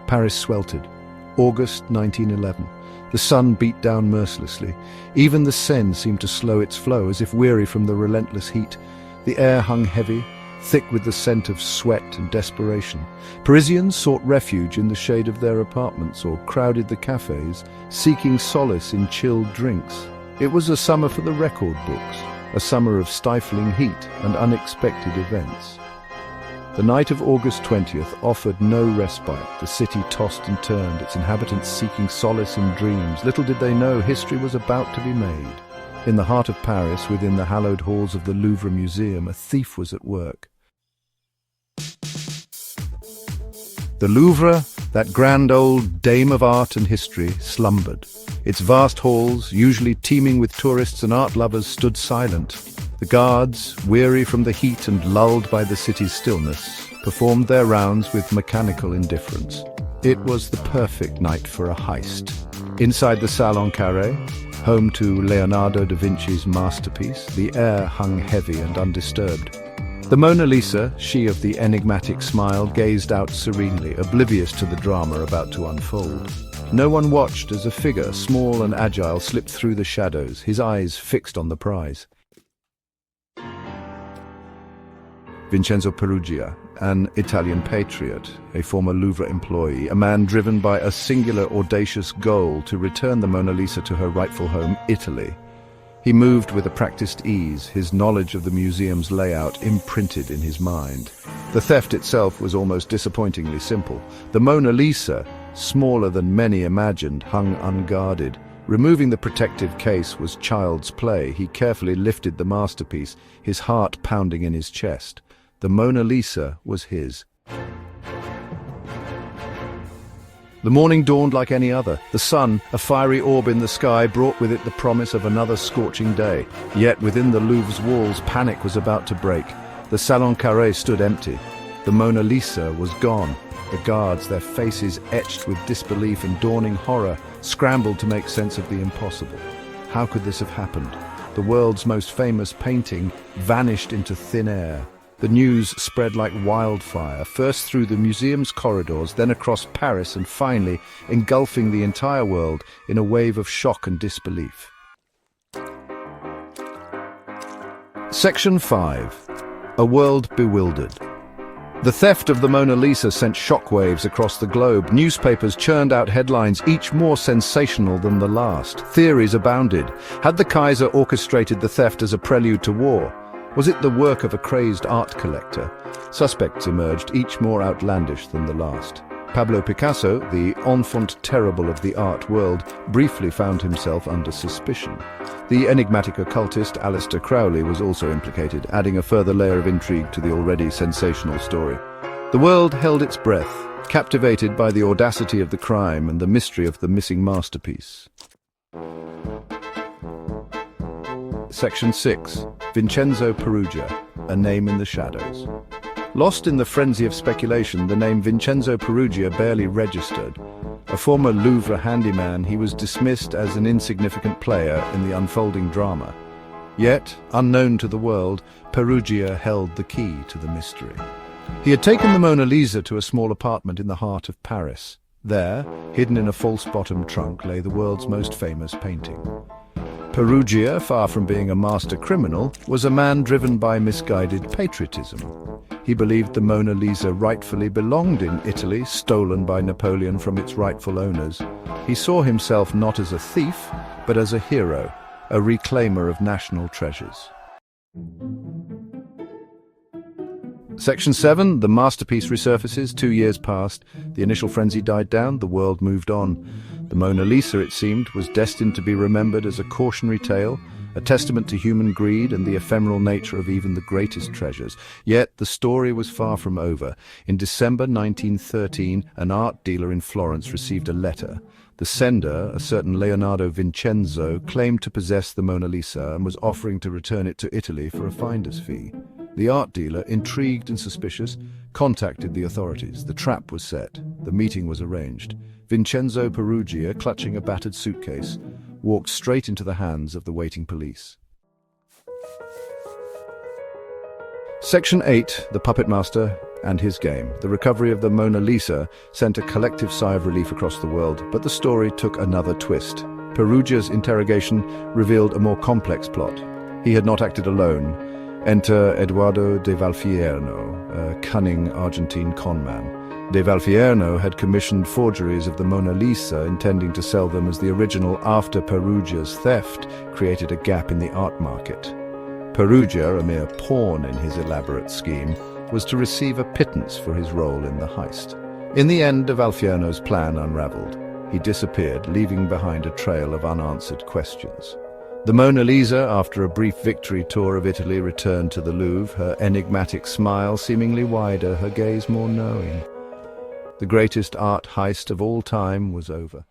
Paris sweltered. August 1911. The sun beat down mercilessly. Even the Seine seemed to slow its flow, as if weary from the relentless heat. The air hung heavy, thick with the scent of sweat and desperation. Parisians sought refuge in the shade of their apartments or crowded the cafes, seeking solace in chilled drinks. It was a summer for the record books, a summer of stifling heat and unexpected events. The night of August 20th offered no respite. The city tossed and turned, its inhabitants seeking solace in dreams. Little did they know history was about to be made. In the heart of Paris, within the hallowed halls of the Louvre Museum, a thief was at work. The Louvre, that grand old dame of art and history, slumbered. Its vast halls, usually teeming with tourists and art lovers, stood silent. The guards, weary from the heat and lulled by the city's stillness, performed their rounds with mechanical indifference. It was the perfect night for a heist. Inside the Salon Carré, home to Leonardo da Vinci's masterpiece, the air hung heavy and undisturbed. The Mona Lisa, she of the enigmatic smile, gazed out serenely, oblivious to the drama about to unfold. No one watched as a figure, small and agile, slipped through the shadows, his eyes fixed on the prize. Vincenzo Peruggia, an Italian patriot, a former Louvre employee, a man driven by a singular, audacious goal to return the Mona Lisa to her rightful home, Italy. He moved with a practiced ease, his knowledge of the museum's layout imprinted in his mind. The theft itself was almost disappointingly simple. The Mona Lisa, smaller than many imagined, hung unguarded. Removing the protective case was child's play. He carefully lifted the masterpiece, his heart pounding in his chest. The Mona Lisa was his. The morning dawned like any other. The sun, a fiery orb in the sky, brought with it the promise of another scorching day. Yet within the Louvre's walls, panic was about to break. The Salon Carré stood empty. The Mona Lisa was gone. The guards, their faces etched with disbelief and dawning horror, scrambled to make sense of the impossible. How could this have happened? The world's most famous painting vanished into thin air. The news spread like wildfire, first through the museum's corridors, then across Paris, and finally engulfing the entire world in a wave of shock and disbelief. Section 5. A World Bewildered. The theft of the Mona Lisa sent shockwaves across the globe. Newspapers churned out headlines, each more sensational than the last. Theories abounded. Had the Kaiser orchestrated the theft as a prelude to war? Was it the work of a crazed art collector? Suspects emerged, each more outlandish than the last. Pablo Picasso, the enfant terrible of the art world, briefly found himself under suspicion. The enigmatic occultist Aleister Crowley was also implicated, adding a further layer of intrigue to the already sensational story. The world held its breath, captivated by the audacity of the crime and the mystery of the missing masterpiece. Section 6. Vincenzo Peruggia, a name in the shadows. Lost in the frenzy of speculation, the name Vincenzo Peruggia barely registered. A former Louvre handyman, he was dismissed as an insignificant player in the unfolding drama. Yet, unknown to the world, Peruggia held the key to the mystery. He had taken the Mona Lisa to a small apartment in the heart of Paris. There, hidden in a false-bottomed trunk, lay the world's most famous painting. Peruggia, far from being a master criminal, was a man driven by misguided patriotism. He believed the Mona Lisa rightfully belonged in Italy, stolen by Napoleon from its rightful owners. He saw himself not as a thief, but as a hero, a reclaimer of national treasures. Section 7. The Masterpiece Resurfaces. 2 years passed. The initial frenzy died down. The world moved on. The Mona Lisa, it seemed, was destined to be remembered as a cautionary tale, a testament to human greed and the ephemeral nature of even the greatest treasures. Yet the story was far from over. In December 1913, an art dealer in Florence received a letter. The sender, a certain Leonardo Vincenzo, claimed to possess the Mona Lisa and was offering to return it to Italy for a finder's fee. The art dealer, intrigued and suspicious, contacted the authorities. The trap was set. The meeting was arranged. Vincenzo Peruggia, clutching a battered suitcase, walked straight into the hands of the waiting police. Section 8. The Puppet Master. and his game. The recovery of the Mona Lisa sent a collective sigh of relief across the world, but the story took another twist. Perugia's interrogation revealed a more complex plot. He had not acted alone. Enter Eduardo de Valfierno, a cunning Argentine conman. De Valfierno had commissioned forgeries of the Mona Lisa, intending to sell them as the original after Perugia's theft created a gap in the art market. Perugia, a mere pawn in his elaborate scheme, was to receive a pittance for his role in the heist. In the end, de Valfierno's plan unraveled. He disappeared, leaving behind a trail of unanswered questions. The Mona Lisa, after a brief victory tour of Italy, returned to the Louvre, her enigmatic smile seemingly wider, her gaze more knowing. The greatest art heist of all time was over.